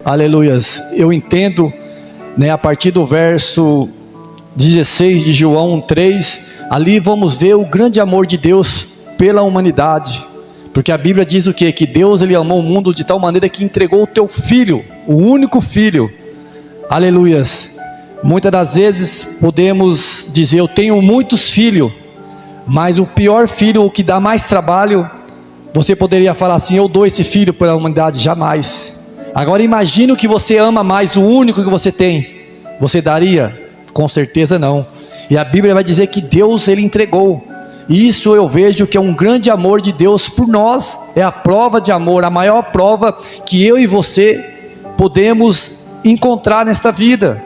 Aleluias. Eu entendo, a partir do verso 16 de João 3, ali vamos ver o grande amor de Deus pela humanidade, porque a Bíblia diz o quê? Que Deus ele amou o mundo de tal maneira que entregou o teu filho, o único filho. Aleluias. Muitas das vezes podemos dizer, eu tenho muitos filhos, mas o pior filho, o que dá mais trabalho, você poderia falar assim, eu dou esse filho pela humanidade, jamais. Agora imagine o que você ama mais, o único que você tem, você daria? Com certeza não. E a Bíblia vai dizer que Deus ele entregou, e isso eu vejo que é um grande amor de Deus por nós, é a prova de amor, a maior prova que eu e você podemos encontrar nesta vida.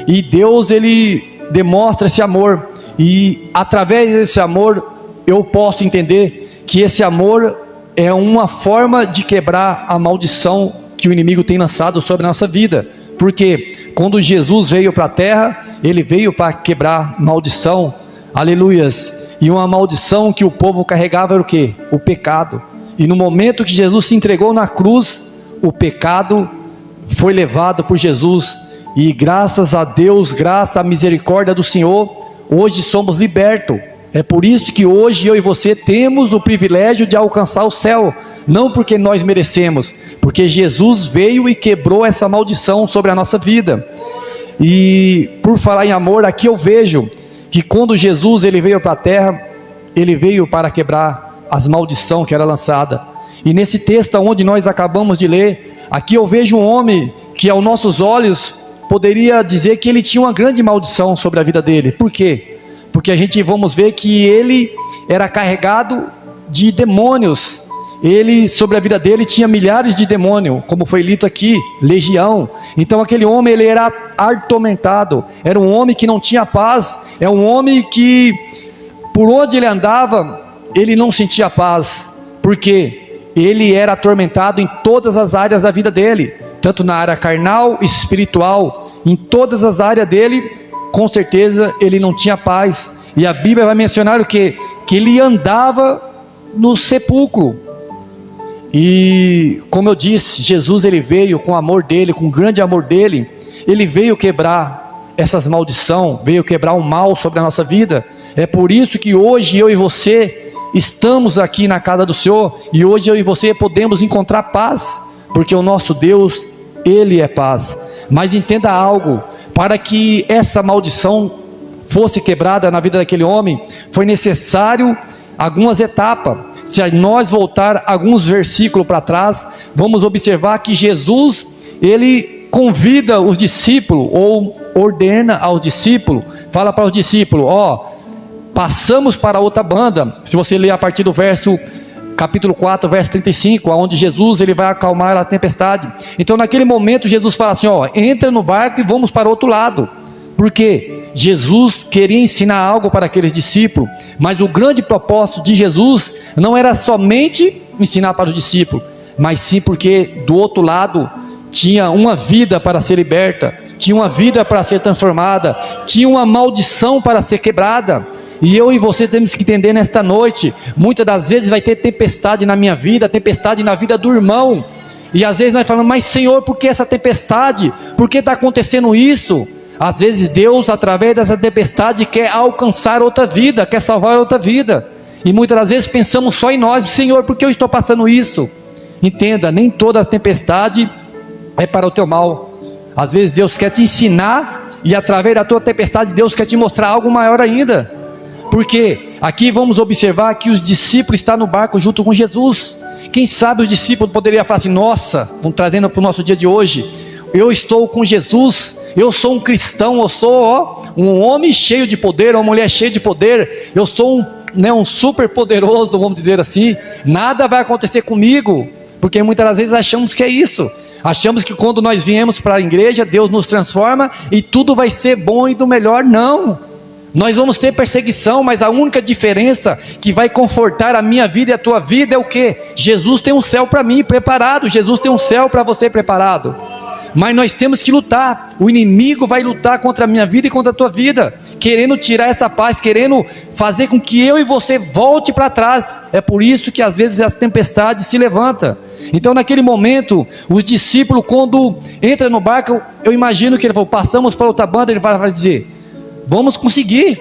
E Deus ele demonstra esse amor, e através desse amor eu posso entender que esse amor é uma forma de quebrar a maldição que o inimigo tem lançado sobre a nossa vida. Porque quando Jesus veio para a terra, ele veio para quebrar maldição, aleluias, e uma maldição que o povo carregava era o quê? O pecado. E no momento que Jesus se entregou na cruz, o pecado foi levado por Jesus, e graças a Deus, graças à misericórdia do Senhor, hoje somos libertos. É por isso que hoje eu e você temos o privilégio de alcançar o céu, não porque nós merecemos, porque Jesus veio e quebrou essa maldição sobre a nossa vida. E por falar em amor, aqui eu vejo que quando Jesus ele veio para a terra, ele veio para quebrar as maldições que era lançada. E nesse texto onde nós acabamos de ler, aqui eu vejo um homem que aos nossos olhos poderia dizer que ele tinha uma grande maldição sobre a vida dele. Por quê? Porque a gente vamos ver que ele era carregado de demônios. Ele, sobre a vida dele, tinha milhares de demônios, como foi lido aqui, legião. Então aquele homem, ele era atormentado, era um homem que não tinha paz, é um homem que, por onde ele andava, ele não sentia paz, porque ele era atormentado em todas as áreas da vida dele, tanto na área carnal, espiritual, em todas as áreas dele, com certeza ele não tinha paz. E a Bíblia vai mencionar o quê? Que ele andava no sepulcro. E como eu disse, Jesus ele veio com o amor dele, com o grande amor dele, ele veio quebrar essas maldições, veio quebrar o mal sobre a nossa vida. É por isso que hoje eu e você estamos aqui na casa do Senhor, e hoje eu e você podemos encontrar paz, porque o nosso Deus, ele é paz. Mas entenda algo, para que essa maldição fosse quebrada na vida daquele homem, foi necessário algumas etapas. Se nós voltar alguns versículos para trás, vamos observar que Jesus, ele convida os discípulos, ou ordena aos discípulos, fala para os discípulos, passamos para outra banda. Se você ler a partir do capítulo 4, verso 35, onde Jesus ele vai acalmar a tempestade. Então naquele momento Jesus fala assim, entra no barco e vamos para o outro lado. Por quê? Jesus queria ensinar algo para aqueles discípulos, mas o grande propósito de Jesus não era somente ensinar para os discípulos, mas sim porque do outro lado tinha uma vida para ser liberta, tinha uma vida para ser transformada, tinha uma maldição para ser quebrada. E eu e você temos que entender nesta noite, muitas das vezes vai ter tempestade na minha vida, tempestade na vida do irmão, e às vezes nós falamos, mas Senhor, por que essa tempestade? Por que está acontecendo isso? Às vezes Deus, através dessa tempestade, quer alcançar outra vida, quer salvar outra vida, e muitas das vezes pensamos só em nós, Senhor, por que eu estou passando isso? Entenda, nem toda a tempestade é para o teu mal. Às vezes Deus quer te ensinar, e através da tua tempestade Deus quer te mostrar algo maior ainda. Porque aqui vamos observar que os discípulos estão no barco junto com Jesus. Quem sabe os discípulos poderiam falar assim, nossa, vamos trazendo para o nosso dia de hoje, eu estou com Jesus, eu sou um cristão, eu sou um homem cheio de poder, uma mulher cheia de poder, eu sou um super poderoso, vamos dizer assim, nada vai acontecer comigo, porque muitas das vezes achamos que é isso, achamos que quando nós viemos para a igreja, Deus nos transforma e tudo vai ser bom e do melhor. Não, nós vamos ter perseguição, mas a única diferença que vai confortar a minha vida e a tua vida é o que? Jesus tem um céu para mim preparado, Jesus tem um céu para você preparado, mas nós temos que lutar, o inimigo vai lutar contra a minha vida e contra a tua vida, querendo tirar essa paz, querendo fazer com que eu e você volte para trás. É por isso que às vezes as tempestades se levantam. Então naquele momento, os discípulos, quando entram no barco, eu imagino que ele falou, passamos para outra banda, ele vai dizer, vamos conseguir,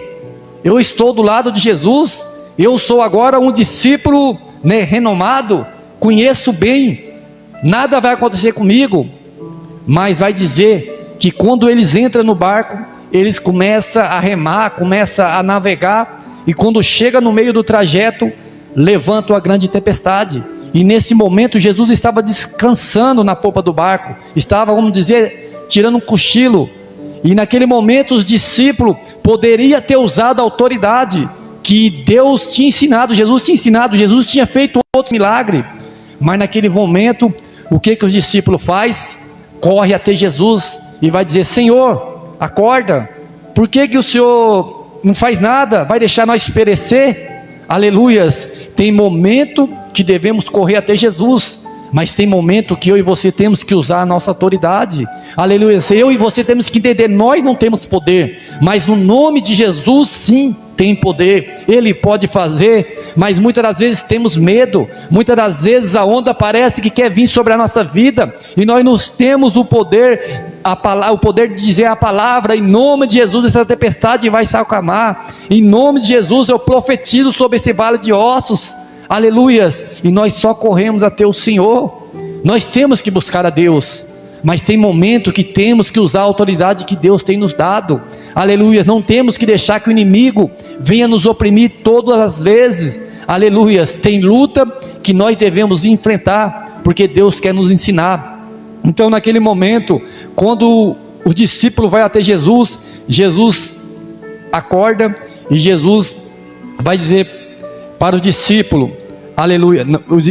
eu estou do lado de Jesus, eu sou agora um discípulo, né, renomado, conheço bem, nada vai acontecer comigo. Mas vai dizer que quando eles entram no barco, eles começam a remar, começam a navegar, e quando chega no meio do trajeto, levanta uma grande tempestade. E nesse momento Jesus estava descansando na popa do barco, estava, vamos dizer, tirando um cochilo. E naquele momento os discípulos poderiam ter usado a autoridade que Deus tinha ensinado, Jesus tinha feito outro milagre. Mas naquele momento, o que os discípulos fazem? Corre até Jesus e vai dizer, Senhor, acorda, por que o Senhor não faz nada? Vai deixar nós perecer? Aleluias. Tem momento que devemos correr até Jesus, mas tem momento que eu e você temos que usar a nossa autoridade. Aleluia. Eu e você temos que entender, nós não temos poder, mas no nome de Jesus sim tem poder, Ele pode fazer. Mas muitas das vezes temos medo, muitas das vezes a onda parece que quer vir sobre a nossa vida, e nós não temos o poder, o poder de dizer a palavra, em nome de Jesus, essa tempestade vai se acalmar, em nome de Jesus eu profetizo sobre esse vale de ossos, aleluias, e nós só corremos até o Senhor. Nós temos que buscar a Deus, mas tem momento que temos que usar a autoridade que Deus tem nos dado, aleluia. Não temos que deixar que o inimigo venha nos oprimir todas as vezes, aleluia. Tem luta que nós devemos enfrentar, porque Deus quer nos ensinar. Então naquele momento, quando o discípulo vai até Jesus, Jesus acorda, e Jesus vai dizer para o discípulo, aleluia,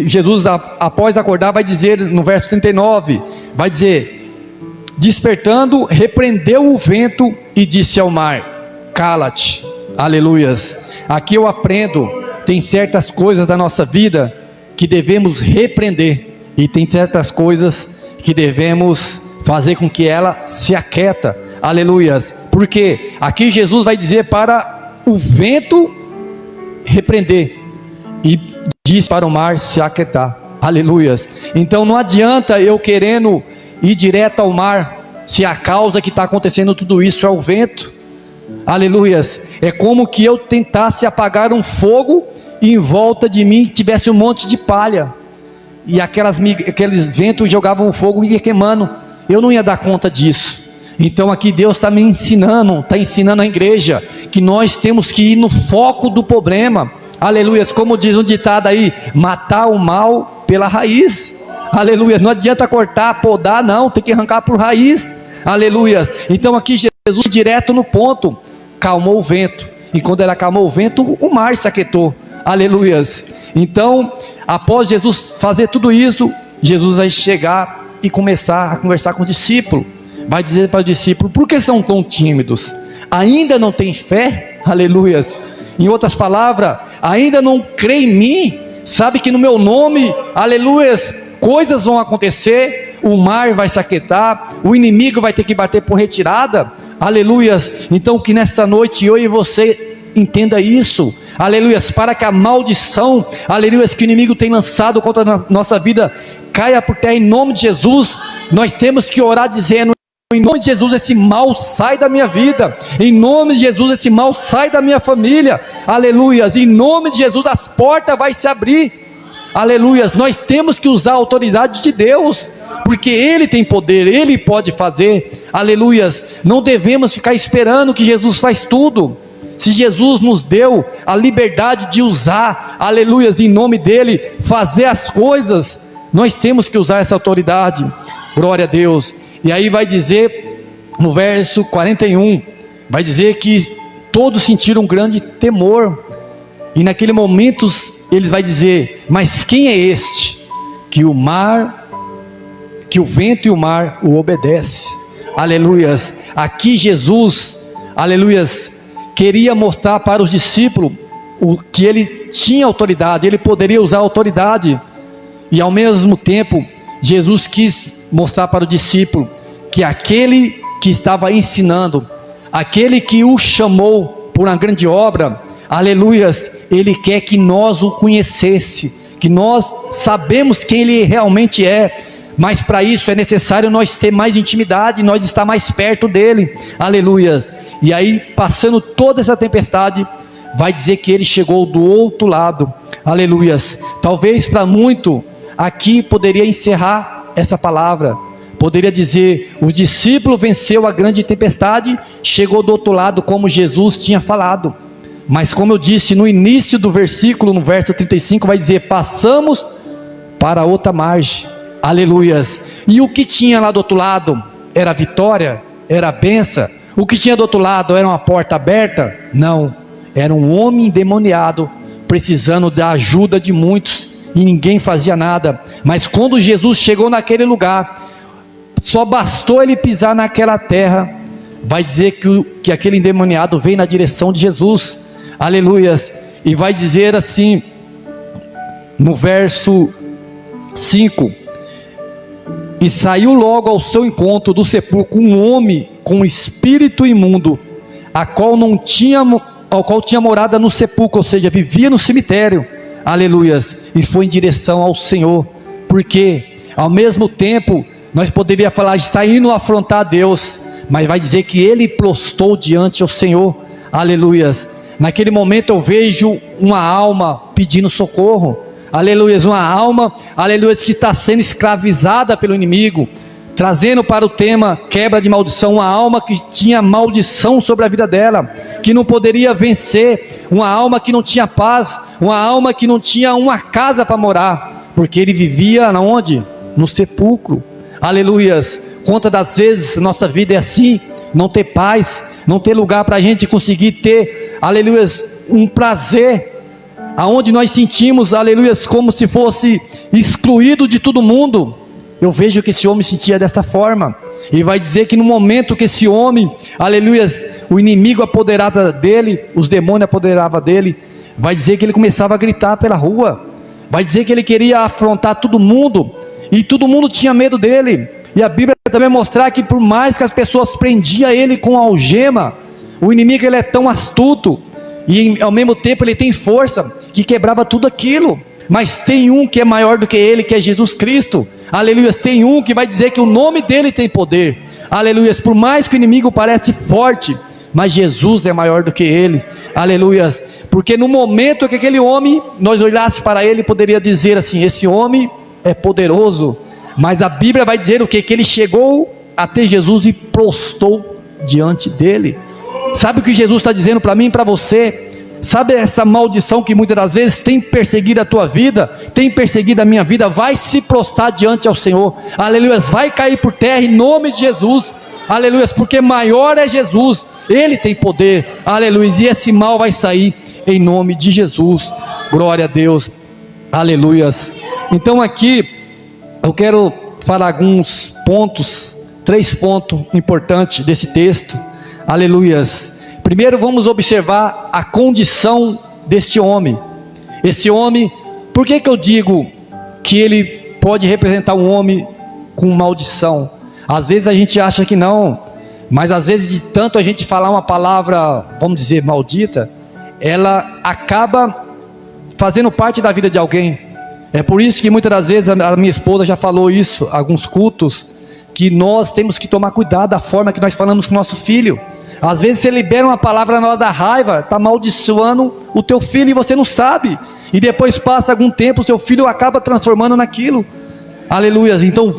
Jesus após acordar vai dizer no verso 39, vai dizer, despertando, repreendeu o vento e disse ao mar, cala-te, aleluias. Aqui eu aprendo, tem certas coisas da nossa vida que devemos repreender, e tem certas coisas que devemos fazer com que ela se aquieta, aleluias, porque aqui Jesus vai dizer para o vento repreender, e diz para o mar se aquietar, aleluias. Então não adianta eu querendo ir direto ao mar, se a causa que está acontecendo tudo isso é o vento, aleluias. É como que eu tentasse apagar um fogo, e em volta de mim tivesse um monte de palha, e aqueles ventos jogavam o fogo e ia queimando, eu não ia dar conta disso. Então aqui Deus está me ensinando, está ensinando a igreja, que nós temos que ir no foco do problema, aleluias, como diz um ditado aí, matar o mal pela raiz, aleluia. Não adianta cortar, podar, não, tem que arrancar por raiz, aleluia. Então aqui Jesus direto no ponto, calmou o vento, e quando ele acalmou o vento, o mar se aquietou, aleluias. Então após Jesus fazer tudo isso, Jesus vai chegar e começar a conversar com o discípulo, vai dizer para o discípulo, por que são tão tímidos? Ainda não tem fé? Aleluias. Em outras palavras, ainda não crê em mim? Sabe que no meu nome, aleluias, coisas vão acontecer, o mar vai se aquietar, o inimigo vai ter que bater por retirada, aleluias. Então que nessa noite eu e você entenda isso, aleluias, para que a maldição, aleluias, que o inimigo tem lançado contra a nossa vida, caia por terra em nome de Jesus. Nós temos que orar dizendo, em nome de Jesus, esse mal sai da minha vida, em nome de Jesus, esse mal sai da minha família, aleluias, em nome de Jesus, as portas vão se abrir, aleluias. Nós temos que usar a autoridade de Deus, porque Ele tem poder, Ele pode fazer, aleluias. Não devemos ficar esperando que Jesus faz tudo. Se Jesus nos deu a liberdade de usar, aleluias, em nome dEle, fazer as coisas, nós temos que usar essa autoridade, glória a Deus. E aí vai dizer, no verso 41, vai dizer que todos sentiram um grande temor, e naquele momento, eles vai dizer, mas quem é este, que o vento e o mar o obedece, aleluias. Aqui Jesus, aleluias, queria mostrar para os discípulos, que ele tinha autoridade, ele poderia usar a autoridade, e ao mesmo tempo, Jesus quis mostrar para o discípulo, que aquele que estava ensinando, aquele que o chamou por uma grande obra, aleluias, ele quer que nós o conhecesse, que nós sabemos quem ele realmente é, mas para isso é necessário nós ter mais intimidade, nós estar mais perto dele, aleluias. E aí, passando toda essa tempestade, vai dizer que ele chegou do outro lado, aleluias. Talvez para muito, aqui poderia encerrar essa palavra, poderia dizer, o discípulo venceu a grande tempestade, chegou do outro lado como Jesus tinha falado, mas como eu disse no início do versículo, no verso 35, vai dizer, passamos para outra margem, aleluias. E o que tinha lá do outro lado, era vitória, era bênção. O que tinha do outro lado, era uma porta aberta? Não, era um homem endemoniado, precisando da ajuda de muitos, e ninguém fazia nada. Mas quando Jesus chegou naquele lugar, só bastou ele pisar naquela terra, vai dizer que aquele endemoniado veio na direção de Jesus, aleluias, e vai dizer assim, no verso 5, e saiu logo ao seu encontro do sepulcro um homem com espírito imundo, ao qual tinha morada no sepulcro, ou seja, vivia no cemitério, aleluias, e foi em direção ao Senhor, porque ao mesmo tempo, nós poderíamos falar, está indo afrontar Deus, mas vai dizer que ele prostrou diante ao Senhor, aleluias. Naquele momento eu vejo uma alma pedindo socorro, aleluias, uma alma, aleluias, que está sendo escravizada pelo inimigo, trazendo para o tema quebra de maldição, uma alma que tinha maldição sobre a vida dela, que não poderia vencer, uma alma que não tinha paz, uma alma que não tinha uma casa para morar, porque ele vivia onde? No sepulcro, aleluias. Quantas das vezes nossa vida é assim, não ter paz, não ter lugar para a gente conseguir ter, aleluias, um prazer, aonde nós sentimos, aleluias, como se fosse excluído de todo mundo. Eu vejo que esse homem sentia desta forma, e vai dizer que no momento que esse homem, aleluias, o inimigo apoderava dele, os demônios apoderavam dele, vai dizer que ele começava a gritar pela rua, vai dizer que ele queria afrontar todo mundo, e todo mundo tinha medo dele. E a Bíblia também mostrar que por mais que as pessoas prendiam ele com algema, o inimigo ele é tão astuto, e ao mesmo tempo ele tem força, que quebrava tudo aquilo. Mas tem um que é maior do que ele, que é Jesus Cristo, aleluias. Tem um que vai dizer que o nome dele tem poder, aleluias. Por mais que o inimigo parece forte, mas Jesus é maior do que ele, aleluias. Porque no momento que aquele homem, nós olhássemos para ele, poderia dizer assim, esse homem é poderoso. Mas a Bíblia vai dizer o quê? Que ele chegou até Jesus e prostrou diante dele. Sabe o que Jesus está dizendo para mim e para você? Sabe essa maldição que muitas das vezes tem perseguido a tua vida, tem perseguido a minha vida? Vai se prostrar diante ao Senhor, aleluia, vai cair por terra em nome de Jesus, aleluia, porque maior é Jesus, Ele tem poder, aleluia, e esse mal vai sair em nome de Jesus, glória a Deus, aleluia. Então aqui, eu quero falar alguns pontos, 3 pontos importantes desse texto, aleluias. Primeiro vamos observar a condição deste homem. Esse homem, por que eu digo que ele pode representar um homem com maldição? Às vezes a gente acha que não, mas às vezes de tanto a gente falar uma palavra, vamos dizer, maldita, ela acaba fazendo parte da vida de alguém. É por isso que muitas das vezes a minha esposa já falou isso, alguns cultos, que nós temos que tomar cuidado da forma que nós falamos com o nosso filho. Às vezes você libera uma palavra na hora da raiva, está amaldiçoando o teu filho e você não sabe, e depois passa algum tempo, o seu filho acaba transformando naquilo, aleluia. Então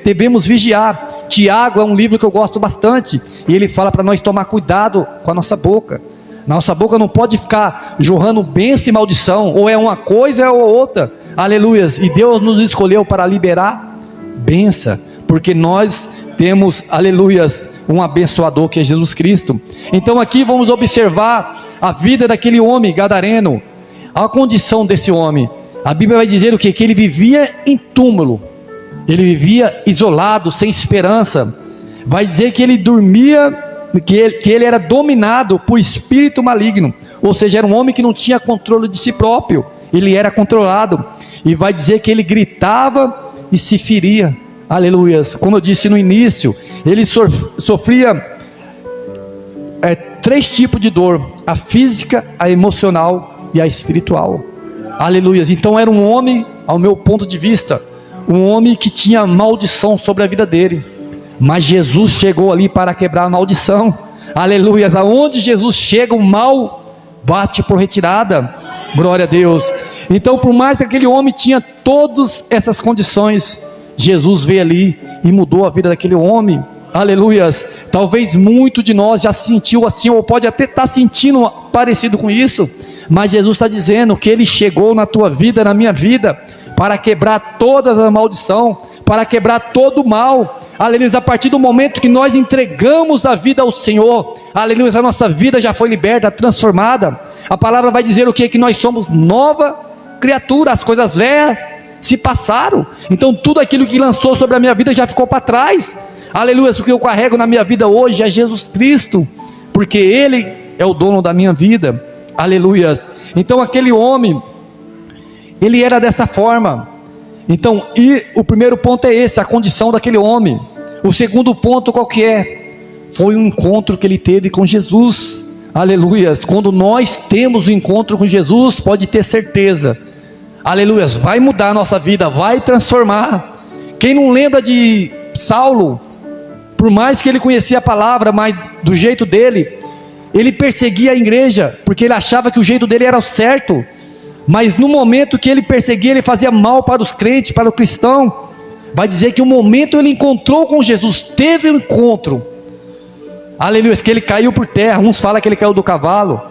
devemos vigiar. Tiago é um livro que eu gosto bastante, e ele fala para nós tomar cuidado com a nossa boca. Nossa boca não pode ficar jorrando bênção e maldição, ou é uma coisa ou outra, aleluia. E Deus nos escolheu para liberar bênção, porque nós temos, aleluias, um abençoador que é Jesus Cristo. Então aqui vamos observar a vida daquele homem gadareno, a condição desse homem. A Bíblia vai dizer o quê? Que ele vivia em túmulo, ele vivia isolado, sem esperança. Vai dizer que ele dormia, que ele era dominado por espírito maligno, ou seja, era um homem que não tinha controle de si próprio, ele era controlado. E vai dizer que ele gritava e se feria, aleluias. Como eu disse no início, ele sofria três tipos de dor: a física, a emocional e a espiritual. Aleluia. Então era um homem, ao meu ponto de vista, um homem que tinha maldição sobre a vida dele, mas Jesus chegou ali para quebrar a maldição. Aleluia. Aonde Jesus chega, o mal bate por retirada. Glória a Deus. Então, por mais que aquele homem tinha todas essas condições, Jesus veio ali e mudou a vida daquele homem. Aleluias. Talvez muito de nós já sentiu assim, ou pode até estar sentindo parecido com isso, mas Jesus está dizendo que Ele chegou na tua vida, na minha vida, para quebrar todas as maldições, para quebrar todo o mal. Aleluia. A partir do momento que nós entregamos a vida ao Senhor, aleluia, a nossa vida já foi liberta, transformada. A palavra vai dizer o que? Que nós somos nova criatura, as coisas velhas se passaram. Então tudo aquilo que lançou sobre a minha vida já ficou para trás. Aleluia. O que eu carrego na minha vida hoje é Jesus Cristo, porque Ele é o dono da minha vida. Aleluia. Então aquele homem, ele era dessa forma. Então, e o primeiro ponto é esse, a condição daquele homem. O segundo ponto qual que é? Foi um encontro que ele teve com Jesus. Aleluia. Quando nós temos o encontro com Jesus, pode ter certeza, aleluia, vai mudar a nossa vida, vai transformar. Quem não lembra de Saulo? Por mais que ele conhecia a palavra, mas do jeito dele, ele perseguia a igreja, porque ele achava que o jeito dele era o certo. Mas no momento que ele perseguia, ele fazia mal para os crentes, para o cristão. Vai dizer que o momento ele encontrou com Jesus, teve um encontro, aleluia, que ele caiu por terra. Uns falam que ele caiu do cavalo,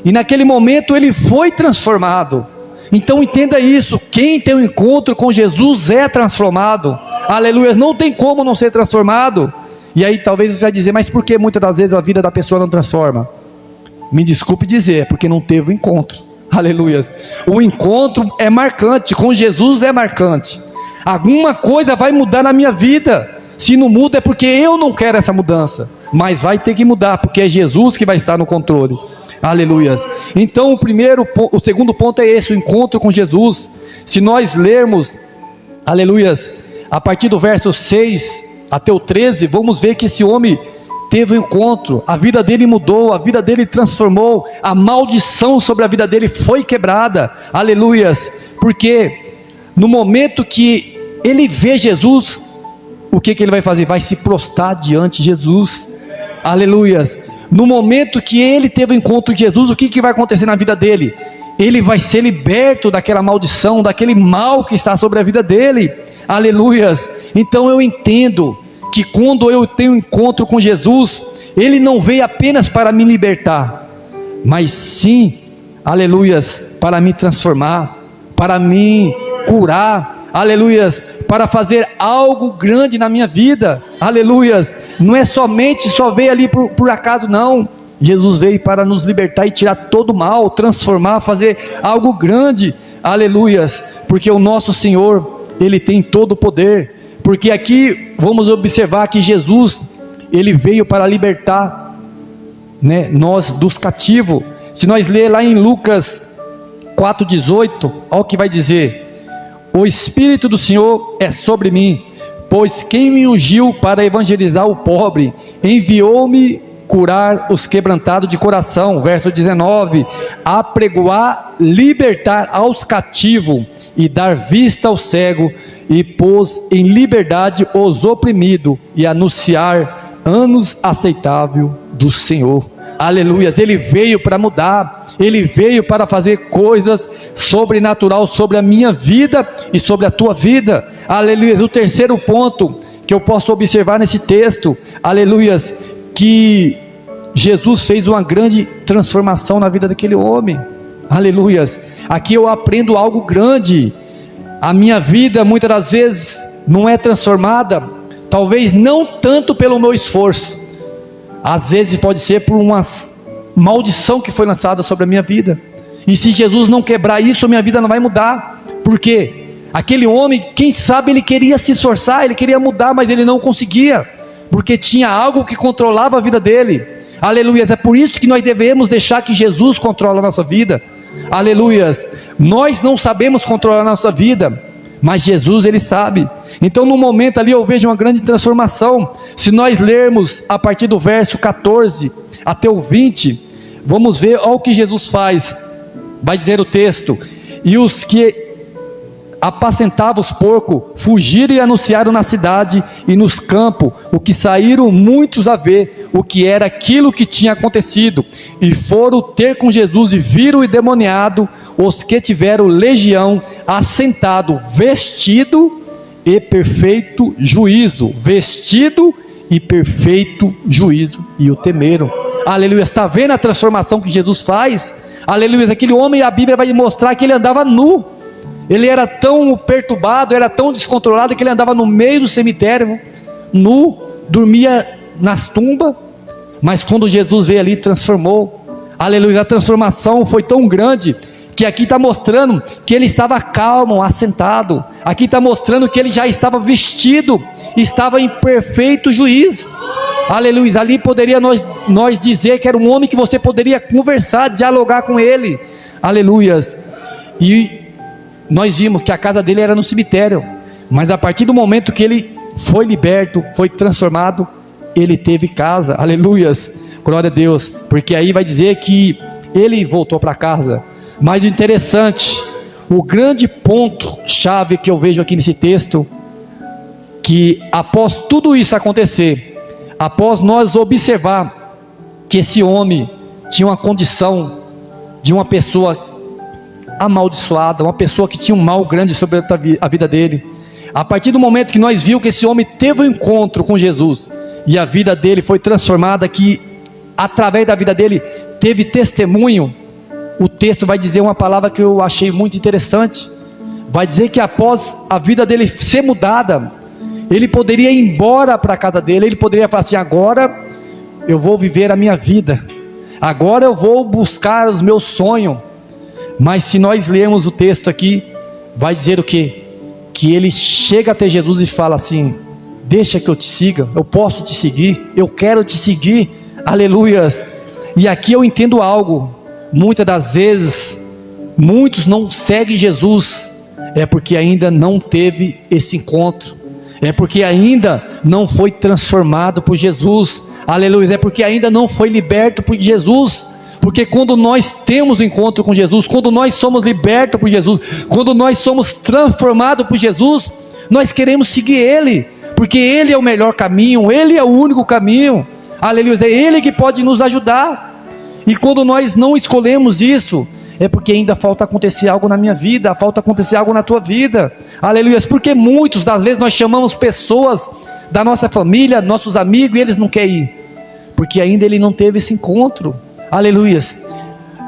e naquele momento ele foi transformado. Então entenda isso, quem tem um encontro com Jesus é transformado. Aleluia, não tem como não ser transformado. E aí talvez você vai dizer, mas por que muitas das vezes a vida da pessoa não transforma? Me desculpe dizer, porque não teve o encontro. Aleluia. O encontro é marcante, com Jesus é marcante. Alguma coisa vai mudar na minha vida. Se não muda é porque eu não quero essa mudança, mas vai ter que mudar, porque é Jesus que vai estar no controle. Aleluia. Então o segundo ponto é esse, o encontro com Jesus. Se nós lermos, aleluia, a partir do verso 6 até o 13, vamos ver que esse homem teve um encontro, a vida dele mudou, a vida dele transformou, a maldição sobre a vida dele foi quebrada. Aleluias. Porque no momento que ele vê Jesus, o que ele vai fazer? Vai se prostrar diante de Jesus. Aleluias. No momento que ele teve um encontro com Jesus, o que vai acontecer na vida dele? Ele vai ser liberto daquela maldição, daquele mal que está sobre a vida dele. Aleluias. Então eu entendo que quando eu tenho um encontro com Jesus, Ele não veio apenas para me libertar, mas sim, aleluias, para me transformar, para me curar, aleluias, para fazer algo grande na minha vida. Aleluias. Não é somente só veio ali por acaso, não. Jesus veio para nos libertar e tirar todo o mal, transformar, fazer algo grande. Aleluias. Porque o nosso Senhor, Ele tem todo o poder. Porque aqui vamos observar que Jesus, Ele veio para libertar, né, nós dos cativos. Se nós ler lá em Lucas 4,18, olha o que vai dizer: o Espírito do Senhor é sobre mim, pois quem me ungiu para evangelizar o pobre, enviou-me curar os quebrantados de coração. Verso 19: apregoar, libertar aos cativos, e dar vista ao cego, e pôs em liberdade os oprimidos, e anunciar anos aceitável do Senhor. Aleluias. Ele veio para mudar, Ele veio para fazer coisas sobrenatural sobre a minha vida e sobre a tua vida. Aleluias. O terceiro ponto que eu posso observar nesse texto, aleluias, que Jesus fez uma grande transformação na vida daquele homem. Aleluias. Aqui eu aprendo algo grande. A minha vida muitas das vezes não é transformada, talvez não tanto pelo meu esforço, às vezes pode ser por uma maldição que foi lançada sobre a minha vida. E se Jesus não quebrar isso, a minha vida não vai mudar. Por quê? Aquele homem, quem sabe ele queria se esforçar, ele queria mudar, mas ele não conseguia, porque tinha algo que controlava a vida dele. Aleluias. É por isso que nós devemos deixar que Jesus controle a nossa vida. Aleluias. Nós não sabemos controlar a nossa vida, mas Jesus, ele sabe. Então no momento ali eu vejo uma grande transformação. Se nós lermos a partir do verso 14 até o 20, vamos ver olha o que Jesus faz. Vai dizer o texto: e os que apacentavam os porcos fugiram e anunciaram na cidade e nos campos, o que saíram muitos a ver o que era aquilo que tinha acontecido, e foram ter com Jesus, e viram o endemoniado, os que tiveram legião, assentado, vestido e perfeito juízo, vestido e perfeito juízo, e o temeram. Aleluia. Está vendo a transformação que Jesus faz? Aleluia. Aquele homem, a Bíblia vai mostrar que ele andava nu. Ele era tão perturbado, era tão descontrolado, que ele andava no meio do cemitério, nu, dormia nas tumbas. Mas quando Jesus veio ali, transformou. Aleluia. A transformação foi tão grande, que aqui está mostrando que ele estava calmo, assentado. Aqui está mostrando que ele já estava vestido, estava em perfeito juízo. Aleluia. Ali poderia nós dizer que era um homem que você poderia conversar, dialogar com ele. Aleluia. E nós vimos que a casa dele era no cemitério, mas a partir do momento que ele foi liberto, foi transformado, ele teve casa. Aleluias, glória a Deus, porque aí vai dizer que ele voltou para casa. Mas o interessante, o grande ponto chave que eu vejo aqui nesse texto, que após tudo isso acontecer, após nós observar que esse homem tinha uma condição de uma pessoa amaldiçoada, uma pessoa que tinha um mal grande sobre a vida dele, a partir do momento que nós vimos que esse homem teve um encontro com Jesus, e a vida dele foi transformada, que através da vida dele teve testemunho, o texto vai dizer uma palavra que eu achei muito interessante. Vai dizer que após a vida dele ser mudada, ele poderia ir embora para a casa dele, ele poderia falar assim: agora eu vou viver a minha vida, agora eu vou buscar os meus sonhos. Mas se nós lermos o texto aqui, vai dizer o quê? Que ele chega até Jesus e fala assim: deixa que eu te siga, eu posso te seguir, eu quero te seguir. Aleluias. E aqui eu entendo algo: muitas das vezes muitos não seguem Jesus, é porque ainda não teve esse encontro, é porque ainda não foi transformado por Jesus. Aleluia. É porque ainda não foi liberto por Jesus. Porque quando nós temos o encontro com Jesus, quando nós somos libertos por Jesus, quando nós somos transformados por Jesus, nós queremos seguir Ele, porque Ele é o melhor caminho, Ele é o único caminho. Aleluia. É Ele que pode nos ajudar. E quando nós não escolhemos isso, é porque ainda falta acontecer algo na minha vida, falta acontecer algo na tua vida. Aleluia. Porque muitas das vezes nós chamamos pessoas da nossa família, nossos amigos, e eles não querem ir, porque ainda ele não teve esse encontro. Aleluia.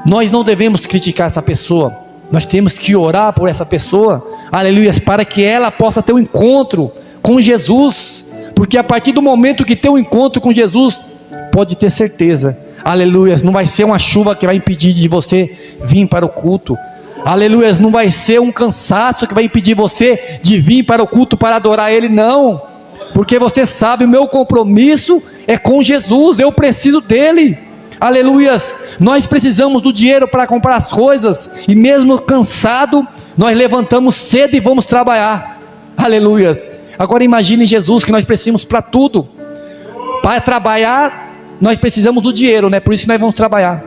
Nós não devemos criticar essa pessoa, nós temos que orar por essa pessoa, aleluia, para que ela possa ter um encontro com Jesus, porque a partir do momento que tem um encontro com Jesus, pode ter certeza, aleluia, não vai ser uma chuva que vai impedir de você vir para o culto, aleluia, não vai ser um cansaço que vai impedir você de vir para o culto para adorar Ele, não, porque você sabe, o meu compromisso é com Jesus, eu preciso dEle. Aleluias. Nós precisamos do dinheiro para comprar as coisas, e mesmo cansado, nós levantamos cedo e vamos trabalhar. Aleluias. Agora imagine Jesus, que nós precisamos para tudo. Para trabalhar, nós precisamos do dinheiro, né? Por isso que nós vamos trabalhar.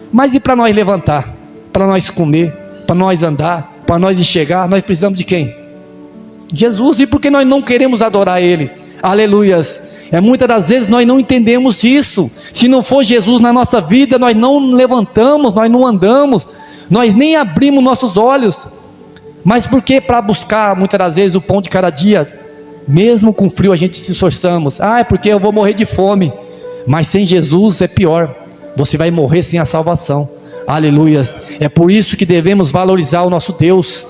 Mas e para nós levantar? Para nós comer? Para nós andar? Para nós enxergar? Nós precisamos de quem? Jesus. E por que nós não queremos adorar Ele? Aleluias. Muitas das vezes nós não entendemos isso. Se não for Jesus na nossa vida, nós não levantamos, nós não andamos, nós nem abrimos nossos olhos. Mas por que? Para buscar muitas das vezes o pão de cada dia, mesmo com frio a gente se esforçamos. É porque eu vou morrer de fome. Mas sem Jesus é pior, você vai morrer sem a salvação. Aleluias. É por isso que devemos valorizar o nosso Deus,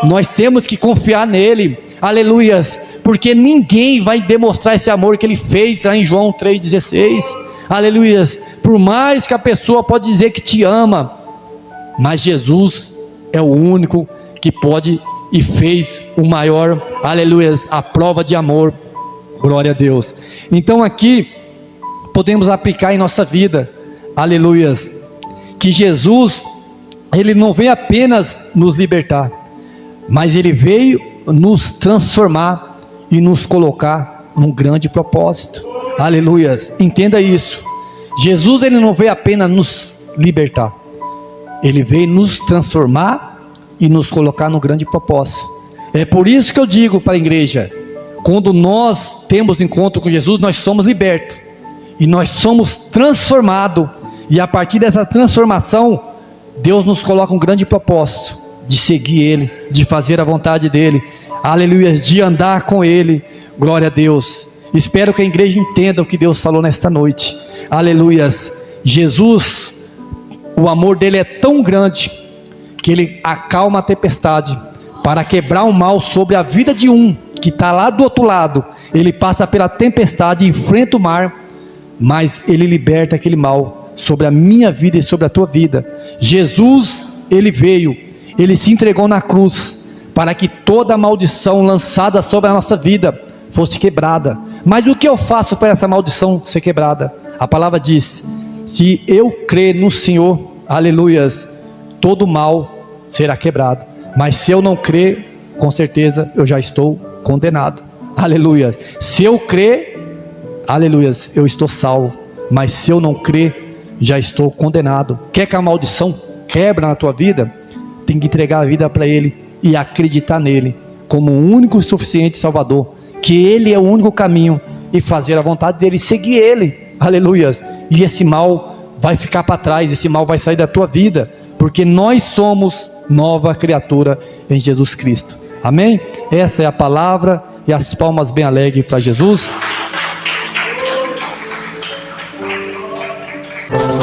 nós temos que confiar nele. Aleluias. Porque ninguém vai demonstrar esse amor que Ele fez lá em João 3,16, aleluias, por mais que a pessoa pode dizer que te ama, mas Jesus é o único que pode e fez o maior, aleluias, a prova de amor, glória a Deus. Então aqui, podemos aplicar em nossa vida, aleluias, que Jesus, Ele não veio apenas nos libertar, mas Ele veio nos transformar e nos colocar num grande propósito. Aleluia. Entenda isso. Jesus, ele não veio apenas nos libertar, ele veio nos transformar e nos colocar num grande propósito. É por isso que eu digo para a igreja: quando nós temos encontro com Jesus, nós somos libertos e nós somos transformados, e a partir dessa transformação, Deus nos coloca um grande propósito de seguir Ele, de fazer a vontade dEle, aleluia, de andar com Ele. Glória a Deus. Espero que a igreja entenda o que Deus falou nesta noite. Aleluias. Jesus, o amor dele é tão grande que ele acalma a tempestade para quebrar o mal sobre a vida de um que está lá do outro lado. Ele passa pela tempestade, enfrenta o mar, mas ele liberta aquele mal sobre a minha vida e sobre a tua vida. Jesus, ele veio, ele se entregou na cruz para que toda a maldição lançada sobre a nossa vida fosse quebrada. Mas o que eu faço para essa maldição ser quebrada? A palavra diz: se eu crer no Senhor, aleluias, todo mal será quebrado. Mas se eu não crer, com certeza eu já estou condenado. Aleluia. Se eu crer, aleluias, eu estou salvo. Mas se eu não crer, já estou condenado. Quer que a maldição quebra na tua vida? Tem que entregar a vida para Ele e acreditar nele como o único e suficiente Salvador, que Ele é o único caminho, e fazer a vontade dEle, seguir Ele. Aleluias. E esse mal vai ficar para trás, esse mal vai sair da tua vida, porque nós somos nova criatura em Jesus Cristo. Amém? Essa é a palavra, e as palmas bem alegres para Jesus.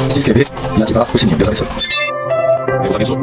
Se inscrever e ativar o sininho. Deus abençoe. Deus abençoe.